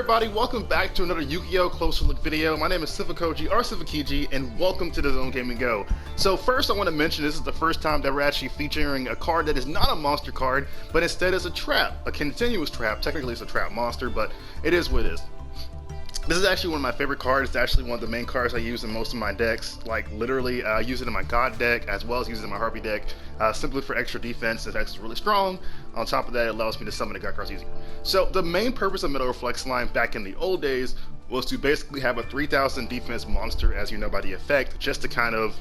everybody, welcome back to another Yu-Gi-Oh! Closer Look video. My name is Silvokiji, and welcome to TheZoneGamingGo. So first I want to mention this is the first time that we're actually featuring a card that is not a monster card, but instead is a trap, a continuous trap. Technically it's a trap monster, but it is what it is. This is actually one of my favorite cards. It's actually one of the main cards I use in most of my decks. Like literally, I use it in my God deck as well as use it in my Harpy deck, simply for extra defense. The deck is really strong. On top of that, it allows me to summon the God cards easier. So the main purpose of Metal Reflex Slime back in the old days was to basically have a 3000 defense monster, as you know by the effect, just to kind of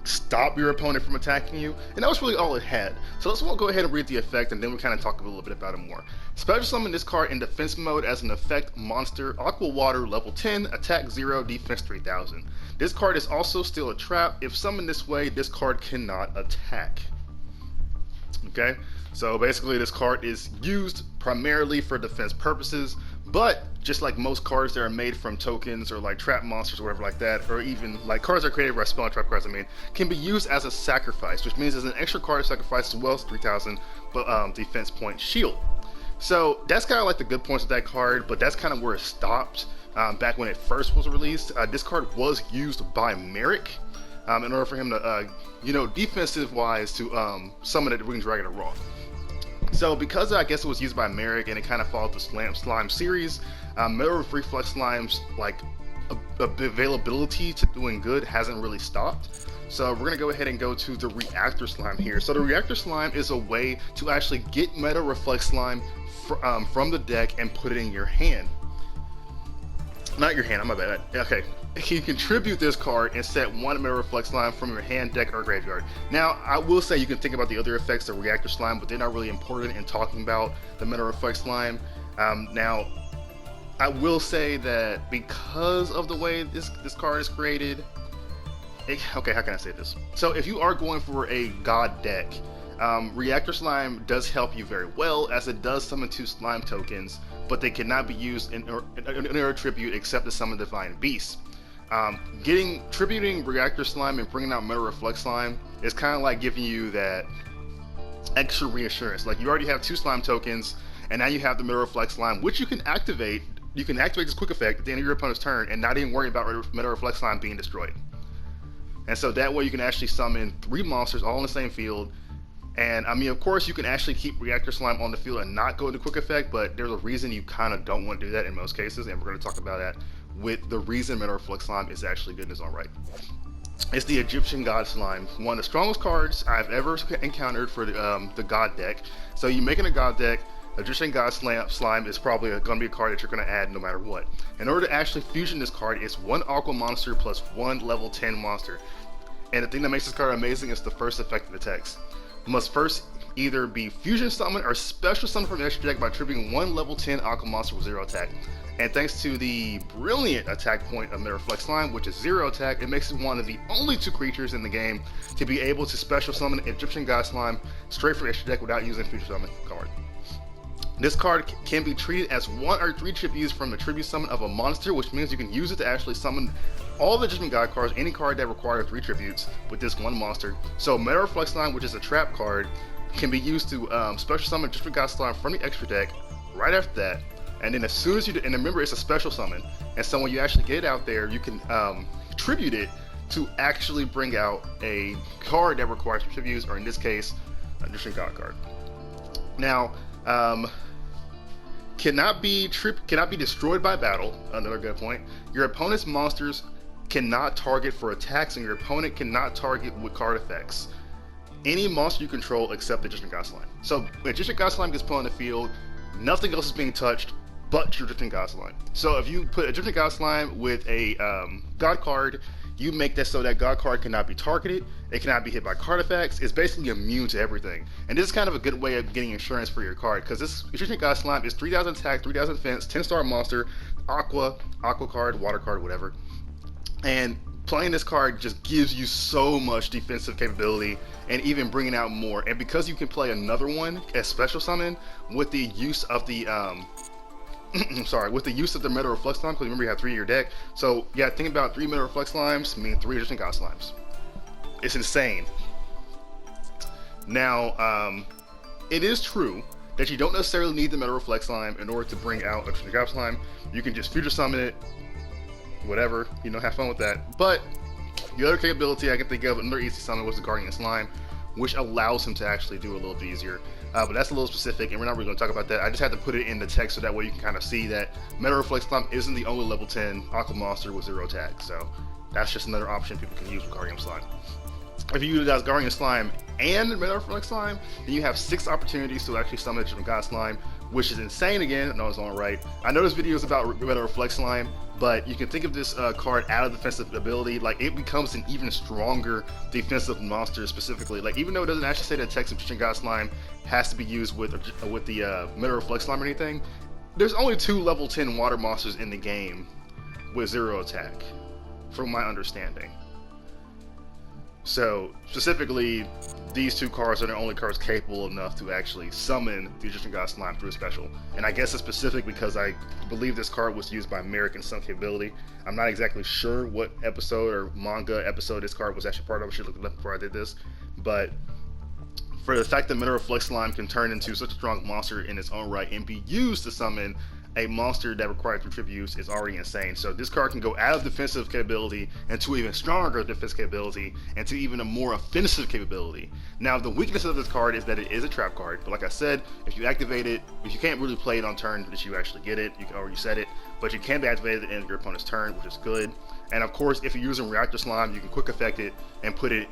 stop your opponent from attacking you, and that was really all it had. So let's go ahead and read the effect, and then we'll kind of talk a little bit about it more. Special summon this card in defense mode as an effect monster, Aqua Water, level 10, attack 0, defense 3000. This card is also still a trap. If summoned this way, this card cannot attack. Okay, so basically this card is used primarily for defense purposes, but just like most cards that are made from tokens or like trap monsters or whatever like that, or even like cards that are created by spell and trap cards, can be used as a sacrifice, which means there's an extra card sacrifice as well as 3000 defense point shield. So that's kind of like the good points of that card, but that's kind of where it stopped back when it first was released. This card was used by Merrick in order for him to, defensive wise to summon a Winged Dragon of Rock. So because I guess it was used by Merrick and it kind of followed the Slime series, Metal Reflex Slime's like availability to doing good hasn't really stopped. So we're gonna go ahead and go to the Reactor Slime here. So the Reactor Slime is a way to actually get Metal Reflex Slime from the deck and put it in your hand. Not your hand, I'm my bad. Okay. You contribute this card and set one Metal Reflex Slime from your hand, deck, or graveyard. Now, I will say you can think about the other effects of Reactor Slime, but they're not really important in talking about the Metal Reflex Slime. Now, I will say that because of the way this card is created, okay, how can I say this? So if you are going for a God deck, Reactor Slime does help you very well, as it does summon 2 slime tokens, but they cannot be used in a tribute except to summon Divine Beast. Tributing Reactor Slime and bringing out Metal Reflex Slime is kind of like giving you that extra reassurance. Like you already have 2 slime tokens, and now you have the Metal Reflex Slime, which you can activate. You can activate this quick effect at the end of your opponent's turn and not even worry about Metal Reflex Slime being destroyed. And so that way you can actually summon 3 monsters all in the same field. And I mean, of course, you can actually keep Reactor Slime on the field and not go into quick effect, but there's a reason you kind of don't want to do that in most cases, and we're going to talk about that with the reason Metal Reflex Slime is actually good in its own right. It's the Egyptian God Slime, one of the strongest cards I've ever encountered for the God deck. So you making a God deck, Egyptian God Slime is probably going to be a card that you're going to add no matter what. In order to actually fusion this card, it's 1 Aqua monster plus 1 level 10 monster. And the thing that makes this card amazing is the first effect of the text. Must first either be fusion summon or special summon from the extra deck by tributing 1 level 10 Aqua monster with 0 attack. And thanks to the brilliant attack point of Metal Reflex Slime, which is 0 attack, it makes it one of the only 2 creatures in the game to be able to special summon Egyptian God Slime straight from the extra deck without using a fusion summon card. This card can be treated as 1 or 3 tributes from the tribute summon of a monster, which means you can use it to actually summon all the Egyptian God cards, any card that requires 3 tributes with this 1 monster. So Metal Reflex Slime, which is a trap card, can be used to special summon Egyptian God Slime from the extra deck right after that. And then as soon as you do, and remember it's a special summon, and so when you actually get it out there, you can tribute it to actually bring out a card that requires tributes, or in this case, an Egyptian God card. Now, cannot be destroyed by battle. Another good point. Your opponent's monsters cannot target for attacks, and your opponent cannot target with card effects. Any monster you control except the Egyptian God Slime. So when Egyptian God Slime gets put on the field, nothing else is being touched but your Egyptian God Slime. So if you put Egyptian God Slime with a God card, you make that so that God card cannot be targeted, it cannot be hit by card effects, it's basically immune to everything. And this is kind of a good way of getting insurance for your card, because this Egyptian God Slime is 3000 attack, 3000 defense, 10-star monster, aqua card, water card, whatever. And playing this card just gives you so much defensive capability and even bringing out more. And because you can play another one as special summon with the use of the with the use of the Metal Reflex Slime, because remember you have 3 in your deck. So yeah, think about 3 Metal Reflex Slimes mean 3 Egyptian God Slimes. It's insane. Now, it is true that you don't necessarily need the Metal Reflect Slime in order to bring out a Trigger Slime. You can just future summon it, whatever, you know, have fun with that. But the other capability I can think of, another easy summon, was the Guardian Slime, which allows him to actually do a little bit easier. But that's a little specific, and we're not really going to talk about that. I just had to put it in the text so that way you can kind of see that Metal Reflect Slime isn't the only level 10 Aqua Monster with 0 attack. So that's just another option people can use with Guardian Slime. If you utilize Guardian Slime and Metal Reflect Slime, then you have 6 opportunities to actually summon a God Slime, which is insane again, no, it's all right. I know this video is about Metal Reflect Slime, but you can think of this card out of defensive ability, like it becomes an even stronger defensive monster specifically. Like even though it doesn't actually say that Text Magician God Slime has to be used with the Metal Reflect Slime or anything, there's only 2 level 10 water monsters in the game with 0 attack, from my understanding. So specifically, these 2 cards are the only cards capable enough to actually summon the Egyptian God Slime through a special. And I guess it's specific because I believe this card was used by Merrick in some capability. I'm not exactly sure what episode or manga episode this card was actually part of. I should look it up before I did this. But for the fact that Metal Reflect Slime can turn into such a strong monster in its own right and be used to summon a monster that requires 3 tributes is already insane. So this card can go out of defensive capability into even stronger defensive capability and to even a more offensive capability. Now the weakness of this card is that it is a trap card, but like I said, if you activate it, if you can't really play it on turn that you actually get it, you can already set it, but you can be activated at the end of your opponent's turn, which is good. And of course, if you're using Reactor Slime, you can quick effect it and put it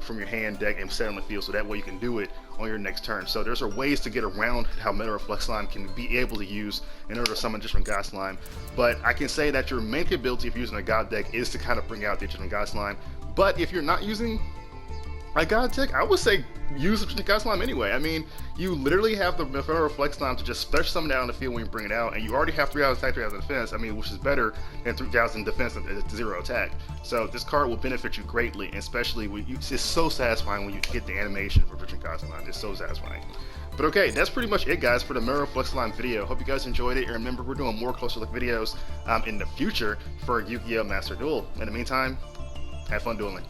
from your hand deck and set it on the field, so that way you can do it on your next turn. So there's ways to get around how Metal Reflect Slime can be able to use in order to summon different God Slime. But I can say that your main capability if you're using a God deck is to kind of bring out the different God Slime. But if you're not using a God deck, I would say use the God Slime anyway. I mean, you literally have the Metal Reflect Slime to just special summon it out on the field when you bring it out, and you already have 3,000 attack, 3,000 defense. I mean, which is better than 3,000 defense and 0 attack. So this card will benefit you greatly, and especially when it's so satisfying when you get the animation for Egyptian God Slime. It's so satisfying. But okay, that's pretty much it, guys, for the Metal Reflect Slime video. Hope you guys enjoyed it, and remember, we're doing more closer look videos in the future for Yu-Gi-Oh! Master Duel. In the meantime, have fun dueling.